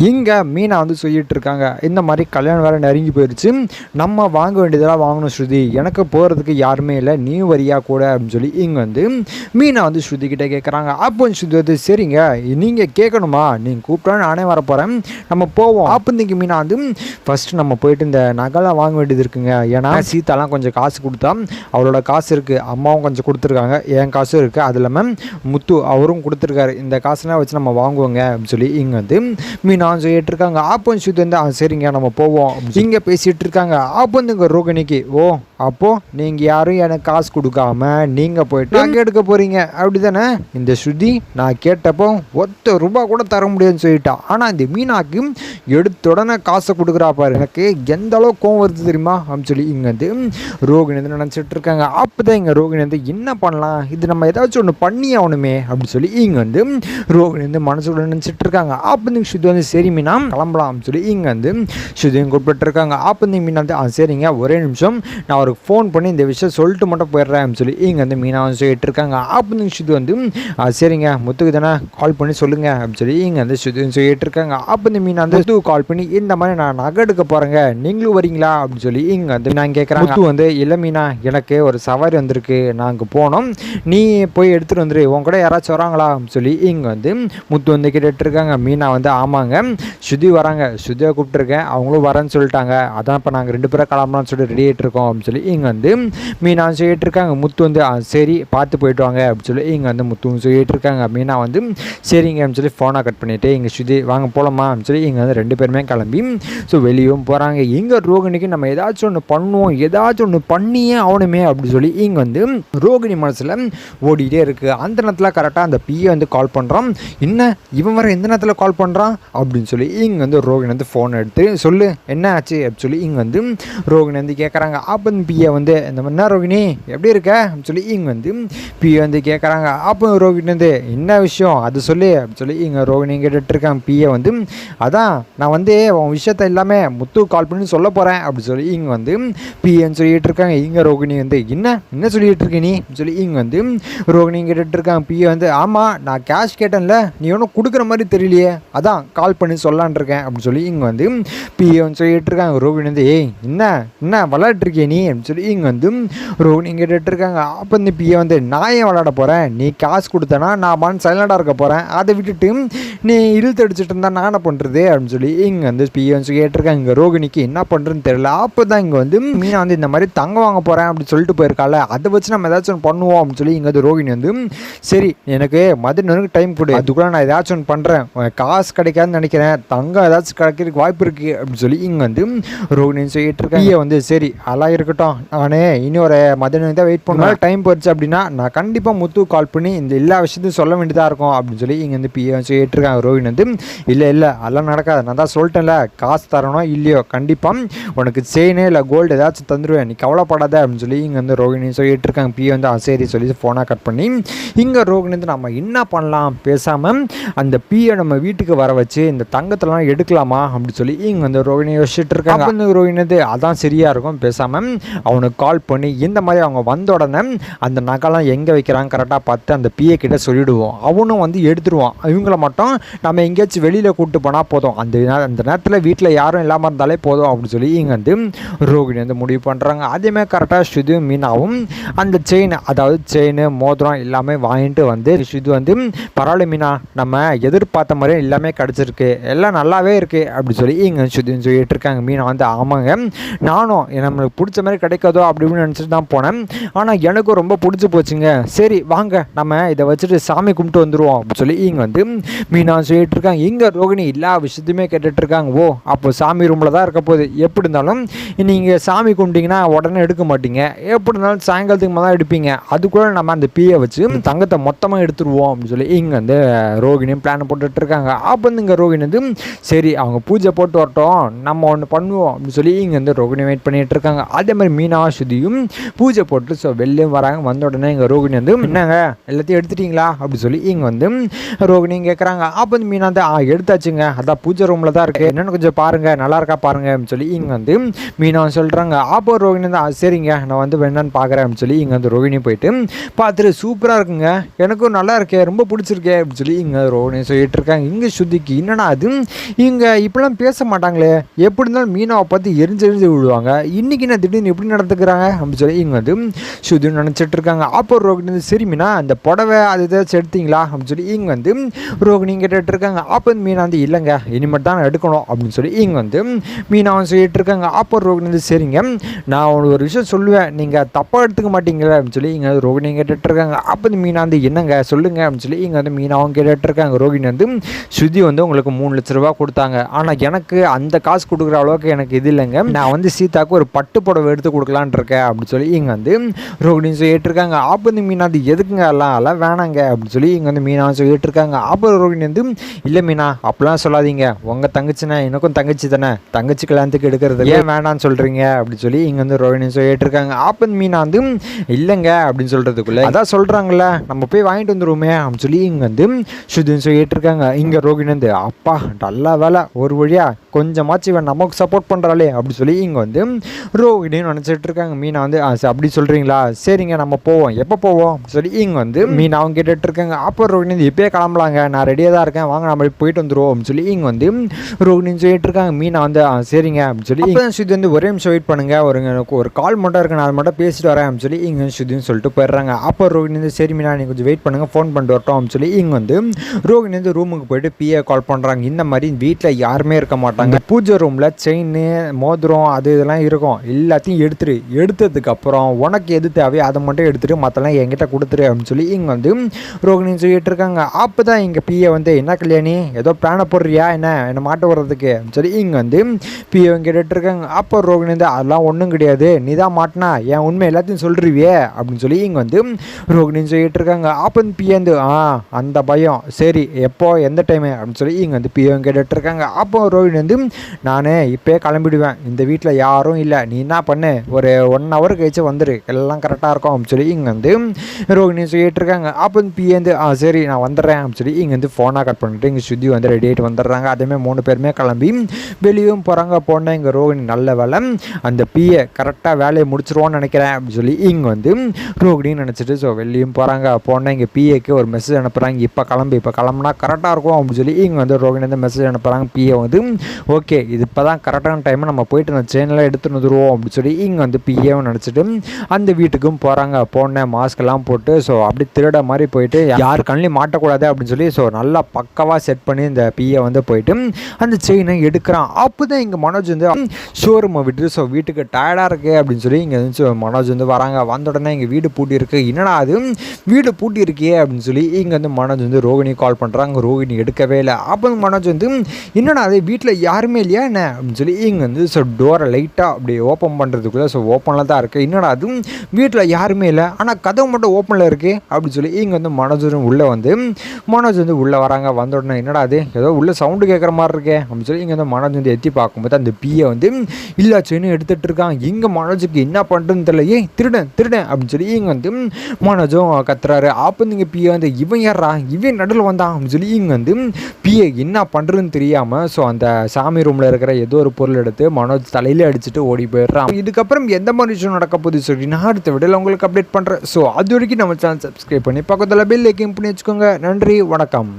இங்கே மீனா வந்து சொல்லிட்டு இருக்காங்க, இந்த மாதிரி கல்யாணம் வேறு நெருங்கி போயிடுச்சு, நம்ம வாங்க வேண்டியதெல்லாம் வாங்கணும் ஸ்ருதி, எனக்கு போகிறதுக்கு யாருமே இல்லை, நீ வரியா கூட அப்படின்னு சொல்லி இங்கே வந்து மீனா வந்து ஸ்ருதி கிட்டே கேட்குறாங்க. அப்போ ஸ்ருதி வந்து சரிங்க நீங்கள் கேட்கணுமா, நீங்கள் கூப்பிட்டா நானே வர போகிறேன், நம்ம போவோம். அப்போதைக்கு மீனா வந்து ஃபஸ்ட்டு நம்ம போயிட்டு இந்த நகைலாம் வாங்க வேண்டியது இருக்குங்க, ஏன்னா சீதாலாம் கொஞ்சம் காசு கொடுத்தா அவளோட காசு இருக்குது, அம்மாவும் கொஞ்சம் கொடுத்துருக்காங்க, என் காசும் இருக்குது, அது இல்லாமல் முத்து அவரும் கொடுத்துருக்காரு, இந்த காசுலாம் வச்சு நம்ம வாங்குவோங்க அப்படின்னு சொல்லி இங்கே வந்து மீனா சொல்லிட்டு இருக்காங்க. அப்போ ஸ்ருதி வந்து சரிங்க நம்ம போவோம் இங்க பேசிட்டு இருக்காங்க. அப்போ இந்த ரோகிணிக்கு ஓ அப்போ நீங்க யாரும் எனக்கு காசு கொடுக்காம நீங்க போயிட்டு நகை எடுக்க போறீங்க அப்படிதானே, இந்த ஸ்ருதி நான் கேட்டப்போ ₹1 கூட தர முடியாதுன்னு சொல்லிட்டா, ஆனா இந்த மீனாக்கு எடுத்த உடனே காசை கொடுக்குறா பாரு, எனக்கு எந்த அளவுக்கு கோவம் வருது தெரியுமா அப்படின்னு சொல்லி இங்க வந்து ரோகிணி வந்து நினைச்சிட்டு இருக்காங்க. அப்பதான் இங்க ரோகிணி வந்து என்ன பண்ணலாம், இது நம்ம ஏதாச்சும் ஒன்று பண்ணி ஆகணுமே அப்படின்னு சொல்லி இங்க வந்து ரோகிணி வந்து மனசுக்குள்ள நினைச்சிட்டு இருக்காங்க. அப்போ இந்த ஸ்ருதி வந்து சரி மீனா கிளம்பலாம் சொல்லி இங்கே வந்து ஸ்ருதியும் கூப்பிட்டுருக்காங்க. அப்போ இந்த மீனா வந்து சரிங்க ஒரே நிமிஷம் நான் அவருக்கு ஃபோன் பண்ணி இந்த விஷயம் சொல்லிட்டு மட்டும் போயிடுறேன் சொல்லி இங்கே வந்து மீனா வந்து சொல்லிட்டு இருக்காங்க. அப்போ இந்த ஸ்ருதி வந்து சரிங்க முத்துக்கு தானே கால் பண்ணி சொல்லுங்க அப்படின்னு சொல்லி இங்கே வந்து ஸ்ருதியும் சொல்லிட்டு இருக்காங்க. அப்போ இந்த மீனா வந்து முத்துக்கு கால் பண்ணி இந்த மாதிரி நான் நகை எடுக்க போகிறேங்க, நீங்களும் வரீங்களா அப்படின்னு சொல்லி இங்கே வந்து நான் கேட்குறேன். முத்து வந்து இல்லை மீனா எனக்கு ஒரு சவாரி வந்திருக்கு, நாங்கள் போனோம், நீ போய் எடுத்துகிட்டு வந்துரு, உன் கூட யாராச்சும் வராங்களா அப்படின்னு சொல்லி இங்கே வந்து முத்து வந்து கேட்டுட்டு இருக்காங்க. மீனா வந்து ஆமாங்க ஸ்ருதி வராங்க, ஸ்ருதியை கூப்பிட்டுருக்கேன், அவங்களும் வரேன்னு சொல்லிட்டாங்க, அதான் இப்போ நாங்கள் 2 பேரும் கிளம்பலான்னு சொல்லிட்டு ரெடி ஆகிட்டு இருக்கோம் அப்படின்னு சொல்லி இங்கே வந்து மீனா சொல்லிட்டு இருக்காங்க. முத்து வந்து சரி பார்த்து போயிட்டு வாங்க அப்படின்னு சொல்லி இங்கே வந்து முத்துவும் சொல்லிட்டு இருக்காங்க. மீனா வந்து சரிங்க அப்படின்னு சொல்லி ஃபோனை கட் பண்ணிவிட்டு இங்கே ஸ்ருதி வாங்க போகலாமா அப்படின்னு சொல்லி இங்கே வந்து 2 பேருமே கிளம்பி வெளியும் போகிறாங்க. இங்கே ரோகிணிக்கு நம்ம ஏதாச்சும் ஒன்று பண்ணுவோம், ஏதாச்சும் ஒன்று பண்ணியே ஆகணுமே அப்படின்னு சொல்லி இங்கே வந்து ரோகிணி மனசில் ஓடிட்டே இருக்குது. அந்த நேரத்தில் கரெக்டாக அந்த பிஏ வந்து கால் பண்ணுறான், என்ன இவன் வர எந்த நேரத்தில் கால் பண்ணுறான் அப்படின்னு சொல்லி இங்கே வந்து ரோகிணி வந்து ஃபோன் எடுத்து சொல்லு என்ன ஆச்சு அப்படின்னு சொல்லி இங்கே வந்து ரோகிணி வந்து கேட்குறாங்க. அப்போ பிஏ வந்து இந்த மாதிரி என்ன ரோகிணி எப்படி இருக்க அப்படின்னு சொல்லி இங்கே வந்து பிஏ வந்து கேட்குறாங்க. அப்போ ரோகிணி வந்து என்ன விஷயம் அது சொல்லு அப்படின்னு சொல்லி இங்கே ரோகிணி கேட்டுட்ருக்காங்க. பிஏ வந்து அதான் நான் வந்து உன் விஷயத்த எல்லாமே முத்து கால் பண்ணி சொல்ல போகிறேன் அப்படின்னு சொல்லி இங்கே வந்து பிஏன்னு சொல்லிட்டு இருக்காங்க. இங்கே ரோகிணி வந்து என்ன சொல்லிட்டு இருக்க நீ சொல்லி இங்கே வந்து ரோகிணி கேட்டுட்ருக்காங்க. பிஏ வந்து ஆமாம் நான் கேஷ் கேட்டேன்ல, நீ ஒன்றும் கொடுக்குற மாதிரி தெரியலையே, அதான் கால் பண்ணி சொல்லான் இருக்கேன் அப்படின்னு சொல்லி இங்கே வந்து பிஏன்னு சொல்லிட்டு இருக்காங்க. ரோகிணி வந்து என்ன விளையாட்டுருக்கே நீ அப்படின்னு சொல்லி இங்கே வந்து ரோகிணி கேட்டுட்டு இருக்காங்க. அப்போ இந்த பிஏ வந்து நான் ஏன் விளையாட போகிறேன், நீ காசு கொடுத்தனா நான் பான் சைலண்டாக இருக்க போகிறேன், அதை விட்டுட்டு நீ இழுத்து அடிச்சுட்டு இருந்தா நான் என்ன பண்ணுறது அப்படின்னு சொல்லி இங்கே வந்து பிஏ வந்து கேட்டிருக்காங்க. இங்கே ரோகிணிக்கு என்ன பண்ணுறதுன்னு தெரியல. அப்போ தான் இங்கே வந்து மீனா வந்து இந்த மாதிரி தங்கம் வாங்க போகிறேன் அப்படின்னு சொல்லிட்டு போயிருக்கால, அதை வச்சு நம்ம ஏதாச்சும் ஒன்று பண்ணுவோம் அப்படின்னு சொல்லி இங்கே வந்து ரோகிணி வந்து சரி எனக்கு மதியம் டைம் கொடு, அதுக்குள்ள நான் ஏதாச்சும் ஒன்று பண்ணுறேன், காசு கிடைக்காதுன்னு நினைக்கிறேன், தங்கம் ஏதாச்சும் கிடைக்கிறதுக்கு வாய்ப்பு இருக்குது அப்படின்னு சொல்லி இங்கே வந்து ரோகிணின்னு சொல்லிட்டு இருக்கேன். வந்து சரி அதெல்லாம் இருக்கட்டும், நானே இனி ஒரு மதியம் தான் வெயிட் பண்ணுவேன், டைம் போயிடுச்சு அப்படின்னா நான் கண்டிப்பாக முத்து கால் பண்ணி இந்த எல்லா விஷயத்தையும் சொல்ல வேண்டியதாக இருக்கும் அப்படின்னு சொல்லி இங்கே வந்து பிஏ சொல்லிட்டு இருக்காங்க. ரோகிணி வந்து இல்லை அதெல்லாம் நடக்காது, நான் தான் சொல்லிட்டேன்ல காசு தரணும் இல்லையோ கண்டிப்பாக உனக்கு செயினே இல்லை கோல்டு ஏதாச்சும் தந்துடுவேன், நீ கவலைப்படாத அப்படின்னு சொல்லி இங்கே வந்து ரோகிணி சொல்லிட்டு இருக்காங்க. பிஏ வந்து சரி சொல்லி ஃபோனாக கட் பண்ணி இங்கே ரோகிணி வந்து நம்ம என்ன பண்ணலாம், பேசாமல் அந்த பிஏ நம்ம வீட்டுக்கு வர வச்சு இந்த தங்கத்தெல்லாம் எடுக்கலாமா அப்படின்னு சொல்லி இங்கே வந்து ரோகிணி யோசிச்சுட்டு இருக்காங்க. அப்போ இந்த ரோகிணி வந்து அதான் சரியாக இருக்கும், பேசாமல் அவனுக்கு கால் பண்ணி இந்த மாதிரி அவங்க வந்த உடனே அந்த நகைலாம் எங்கே வைக்கிறாங்க கரெக்டாக பார்த்து அந்த பிஏ கிட்ட சொல்லிவிடுவோம், அவனும் வந்து எடுத்துருவான், இவங்கள மட்டும் நம்ம எங்கேயாச்சும் வெளியில் கூப்பிட்டு போனால் போதும், அந்த நேரத்தில் வீட்டில் யாரும் இல்லாமல் இருந்தாலே போதும் அப்படின்னு சொல்லி இங்கே வந்து ரோகிணி வந்து முடிவு பண்ணுறாங்க. அதேமாதிரி கரெக்டாக ஸ்ருதியும் மீனாவும் அந்த செயின் அதாவது செயின் மோதிரம் எல்லாமே வாங்கிட்டு வந்து ஸ்ருதி வந்து பரவாயில்ல மீனா நம்ம எதிர்பார்த்த மாதிரியே எல்லாமே கிடச்சிருக்கு, எல்லாம் நல்லாவே இருக்குது அப்படின்னு சொல்லி இங்கே ஸ்ருதின்னு சொல்லிட்டு இருக்காங்க. மீனா வந்து ஆமாங்க நானும் நம்மளுக்கு பிடிச்ச மாதிரி கிடைக்காதோ அப்படின்னு நினச்சிட்டு தான் போனேன், ஆனால் எனக்கும் ரொம்ப பிடிச்சி போச்சுங்க, சரி வாங்க நம்ம இதை வச்சுட்டு சாமி கும்பிட்டு வந்துடுவோம் அப்படின்னு சொல்லி இங்கே வந்து மீனா சொல்லிட்டு இருக்காங்க. இங்கே ரோகிணி எல்லா விஷயத்தையுமே கேட்டுட்டு இருக்காங்க. ஓ அப்போ சாமி ரூமில் தான் இருக்க போகுது, எப்படி இருந்தாலும் நீங்கள் சாமி கும்பிட்டீங்கன்னா உடனே எடுக்க மாட்டீங்க, எப்படி இருந்தாலும் சாயங்காலத்துக்கு மேலே தான் எடுப்பீங்க, அதுக்குள்ள நம்ம அந்த பிஏ வச்சு தங்கத்தை மொத்தமாக எடுத்துருவோம் அப்படின்னு சொல்லி இங்கே வந்து ரோகிணியும் பிளான் போட்டுட்டு இருக்காங்க. அப்போ வந்து இங்கே ரோகிணி வந்து சரி அவங்க பூஜை போட்டு வரட்டும் நம்ம ஒன்று பண்ணுவோம் அப்படின்னு சொல்லி இங்கே வந்து ரோகிணி வெயிட் பண்ணிட்டு இருக்காங்க. அதே மாதிரி மீனா ஸ்ருதியும் பூஜை போட்டு வெளியும் வராங்க. வந்த உடனே இங்கே ரோகிணி வந்து என்னங்க எல்லாத்தையும் எடுத்துட்டீங்களா அப்படின்னு சொல்லி இங்கே வந்து ரோகிணியும் கேட்குறாங்க. அப்போ வந்து மீனா வந்து எடுத்தாச்சுங்க, அதான் பூஜை ரூமில் தான் இருக்குது, என்னென்னு கொஞ்சம் பாருங்கள் நல்லா இருக்கா பாருங்க அப்படின்னு சொல்லி இங்கே வந்து மீனா சொல்கிறாங்க. அப்போ ரோகிணி வந்து சரிங்க நான் வந்து வேணான்னு பார்க்குறேன் அப்படின்னு சொல்லி இங்கே வந்து ரோகிணி போயிட்டு பார்த்துட்டு சூப்பராக இருக்குங்க, எனக்கும் நல்லா இருக்கே ரொம்ப பிடிச்சிருக்கே அப்படின்னு சொல்லி இங்கே ரோகிணி சொல்லிட்டு இருக்காங்க. இங்கே ஸ்ருதிக்கு என்னடா அது இவங்க இப்படிலாம் பேச மாட்டாங்களே, எப்படி இருந்தாலும் மீனாவை பார்த்து எரிஞ்சு விழுவாங்க, இன்றைக்கி என்ன திடீர்னு எப்படி நடந்துக்கிறாங்க அப்படின்னு சொல்லி இங்கே வந்து ஸ்ருதி நினச்சிட்டு இருக்காங்க. அப்போ ரோகிணி வந்து சரி மீனா அந்த புடவை அது ஏதாச்சும் எடுத்தீங்களா அப்படின்னு சொல்லி இங்கே வந்து ரோகிணி கேட்டுட்டு இருக்காங்க. அப்போ மீனா வந்து இல்லைங்க இனிமேல் தான் எடுக்கணும் அப்படின்னு சொல்லி இங்கே வந்து மீனாவும் சொல்லிட்டு இருக்காங்க. அப்போ ரோகிணி வந்து சரிங்க நான் ஒரு விஷயம் சொல்லுவேன் நீங்கள் தப்பாக எடுத்துக்க மாட்டீங்களா அப்படின்னு சொல்லி இங்கே வந்து ரோகிணி கேட்டுட்டு இருக்காங்க. அப்போ மீனா வந்து என்னங்க சொல்லுங்க அப்படின்னு சொல்லி இங்கே வந்து மீனாவும் கேட்டுட்டு இருக்காங்க. ரோகிணி வந்து ஸ்ருதி வந்து உங்களுக்கு 3 லட்ச ரூபா கொடுத்தாங்க, ஆனால் எனக்கு அந்த காசு கொடுக்குற அளவுக்கு எனக்கு இது இல்லைங்க, நான் வந்து சீதாவுக்கு ஒரு பட்டு புடவை எடுத்து கொடுக்கலான் இருக்கேன் அப்படின்னு சொல்லி இங்கே வந்து ரோகிணி சொல்லிட்டு இருக்காங்க. அப்போ வந்து மீனா அது எதுக்குங்க எல்லாம் வேணாங்க அப்படின்னு சொல்லி இங்கே வந்து மீனாவும் சொல்லிட்டு இருக்காங்க. அப்போ ரோகிணி வந்து இல்லை மீனா அப்படிலாம் சொல்லாதீங்க, உங்கள் தங்கச்சினா எனக்கும் தங்கச்சி தானே, தங்கச்சி கல்யாணத்துக்கு எடுக்கிறது ஏன் வேணான்னு சொல்கிறீங்க அப்படின்னு சொல்லி இங்கே வந்து ரோகிணி சொல்லிட்டு இருக்காங்க. அப்போ மீனா வந்து இல்லைங்க அப்படின்னு சொல்கிறதுக்குள்ள அதான் சொல்கிறாங்கல்ல நம்ம போய் வாங்கிட்டு வந்துருவோமே அப்படின்னு சொல்லி இங்கே வந்து ஸ்ருதின்னு சொல்லிட்டு இருக்காங்க. இங்கே ரோகிணி வந்து அப்பா நல்லா வேலை ஒரு வழியா கொஞ்சமாச்சு இவன் நமக்கு சப்போர்ட் பண்ணுறாளே அப்படி சொல்லி இங்கே வந்து ரோகிணின்னு நினச்சிட்டு இருக்காங்க. மீனா வந்து அப்படி சொல்கிறீங்களா, சரிங்க நம்ம போவோம், எப்போ போவோம் சொல்லி இங்கே வந்து மீனாவும் கேட்டுட்டு இருக்காங்க. அப்போ ரோகிணி வந்து இப்போயே கிளம்பலாங்க, நான் ரெடியாக தான் இருக்கேன், வாங்க நம்ம போயிட்டு வந்துடுவோம் அப்படின்னு சொல்லி இங்கே வந்து ரோகிணின்னு சொல்லிட்டு இருக்காங்க. மீனா வந்து சரிங்க அப்படின்னு சொல்லி இப்போ ஸ்ருதி வந்து ஒரே நிமிஷம் வெயிட் பண்ணுங்க, ஒரு கால் மட்டும் இருக்கு, நான் அதை மட்டும் பேசிட்டு வரேன் அப்படின்னு சொல்லி இங்கே ஸ்ருதின்னு சொல்லிட்டு போயிடுறாங்க. அப்போ ரோகிணி வந்து சரி மீனா நீ கொஞ்சம் வெயிட் பண்ணுங்க, ஃபோன் பண்ணிட்டு வரட்டும் அப்படின்னு சொல்லி இங்கே வந்து ரோகிணி வந்து ரூமுக்கு போயிட்டு பிஏ கால் பண்ணுறாங்க. இந்த மாதிரி வீட்டில் யாருமே இருக்க மாட்டாங்க, பூஜை ரூமில் செயின் மோதிரம் அது இதெல்லாம் இருக்கும், எல்லாத்தையும் எடுத்ததுக்கப்புறம் உனக்கு எது தேவையோ அதை மட்டும் எடுத்துட்டு மற்றெல்லாம் என்கிட்ட கொடுத்துரு அப்படின்னு சொல்லி இங்கே வந்து ரோகிணி சொல்லிட்டு இருக்காங்க. அப்போ தான் இங்கே பிஏ வந்து என்ன கல்யாணி ஏதோ பிளானை போடுறியா என்ன மாட்ட வர்றதுக்கு சொல்லி இங்கே வந்து பிஏ கேட்டுட்டு இருக்காங்க. அப்போ ரோகிணி வந்து அதெல்லாம் ஒன்றும் கிடையாது, நீ தான் மாட்டினா என் உண்மை எல்லாத்தையும் சொல்றியே அப்படின்னு சொல்லி இங்கே வந்து ரோகிணின்னு சொல்லிட்டு இருக்காங்க. அப்போ பிஏ வந்து அந்த பயம் சரி எப்போ எந்த டைமு அப்படின்னு சொல்லி இங்கே வந்து பிஏ கேட்டுட்டு இருக்காங்க. அப்போ ரோகிணி வந்து நானே இப்போயே கிளம்பிடுவேன், இந்த வீட்டில் யாரும் இல்லை, நீ என்ன பண்ணு ஒரு 1 hour கழிச்சு வந்துடு, எல்லாம் கரெக்டாக இருக்கும் அப்படின்னு சொல்லி இங்கே வந்து ரோகிணி சொல்லிட்டு இருக்காங்க. அப்போ பிஏ வந்து சரி நான் வந்துடுறேன் அப்படின்னு சொல்லி இங்கே வந்து ஃபோனாக கட் பண்ணிட்டு இங்கே ஸ்ருதி வந்து ரெடி ஆகிட்டு வந்துடுறாங்க. அதேமாதிரி 3 பேருமே கிளம்பி வெளியும் போகிறாங்க. போனால் இங்கே ரோகிணி நல்ல வேலை அந்த பிஏ கரெக்டாக வேலையை முடிச்சிருவோன்னு நினைக்கிறேன் அப்படின்னு சொல்லி இங்கே வந்து ரோகிணின்னு நினச்சிட்டு ஸோ வெளியும் போகிறாங்க. போனால் இங்கே பிஏக்கு ஒரு மெசேஜ் அனுப்புகிறாங்க, இப்போ கிளம்புனா கரெக்டாக இருக்கும் அப்படின்னு சொல்லி இங்கே வந்து ரோகிணி வந்து மெசேஜ் அனுப்புகிறாங்க. பிஏ வந்து ஓகே இது இப்போ தான் கரெக்டான டைம், நம்ம போயிட்டு அந்த செயினெலாம் எடுத்துன்னு வந்துடுவோம் அப்படின்னு சொல்லி இங்கே வந்து பிஏவும் நினச்சிட்டு அந்த வீட்டுக்கும் போகிறாங்க. போனேன் மாஸ்க்கெல்லாம் போட்டு ஸோ அப்படி திருட மாதிரி போயிட்டு யார் கண்ணிலையும் மாட்டக்கூடாது அப்படின்னு சொல்லி ஸோ நல்லா பக்கவாக செட் பண்ணி இந்த பிஏ வந்து போயிட்டு அந்த செயினை எடுக்கிறான். அப்போ தான் இங்கே மனோஜ் வந்து ஷோரூமை விட்டு ஸோ வீட்டுக்கு டயர்டாக இருக்குது அப்படின்னு சொல்லி இங்கே வந்து மனோஜ் வந்து வராங்க. வந்த உடனே இங்கே வீடு பூட்டி இருக்குது, என்னடா அது வீடு பூட்டி இருக்கே அப்படின்னு சொல்லி இங்கே வந்து மனோஜ் வந்து ரோகிணி கால் பண்ணுறாங்க. ரோகிணி எடுக்கவே இல்லை. அப்போ மனோஜ் வந்து என்னடா அது வீட்டில் யாருமே இல்லையா என்ன அப்படின்னு சொல்லி இங்கே வந்து ஸோ டோரை லைட்டாக அப்படி ஓப்பன் பண்ணுறதுக்குள்ளே ஸோ ஓப்பனில் தான் இருக்குது, என்னடா அது வீட்டில் யாருமே இல்லை ஆனால் கதவு மட்டும் ஓப்பனில் இருக்குது அப்படின்னு சொல்லி இங்கே வந்து மனோஜ் வந்து உள்ளே வராங்க. வந்த உடனே என்னடா அது ஏதோ உள்ள சவுண்டு கேட்குற மாதிரி இருக்கே அப்படின்னு சொல்லி இங்கே வந்து மனோஜ் வந்து எத்தி பார்க்கும்போது அந்த பிஏ வந்து இல்லை செயினும் எடுத்துகிட்டு இருக்கான். இங்கே மனோஜுக்கு என்ன பண்ணுறதுன்னு தெரியல, திருடன் அப்படின்னு சொல்லி இங்கே வந்து மனோஜும் கத்துறாரு. அப்போ நீங்கள் பிஏ வந்து இவன் யாரா இவன் நடுவில் வந்தான் அப்படின்னு சொல்லி இங்கே வந்து பிஏ என்ன பண்ணுறதுன்னு தெரியாமல் ஸோ அந்த சாமி ரூமில் இருக்கிற ஏதோ ஒரு பொருள் எடுத்து மனோஜ் தலையில அடிச்சுட்டு ஓடி போயிடுறான். இதுக்கப்புறம் எந்த மாதிரி விஷயம் நடக்க போகுது சொல்லி நான் அடுத்த வீடியோவில் உங்களுக்கு அப்டேட் பண்ணுறேன். ஸோ அது வரைக்கும் நம்ம சேனல் சப்ஸ்கிரைப் பண்ணி பக்கத்தில் பெல் ஐக்கான் பண்ணி வச்சுக்கோங்க. நன்றி, வணக்கம்.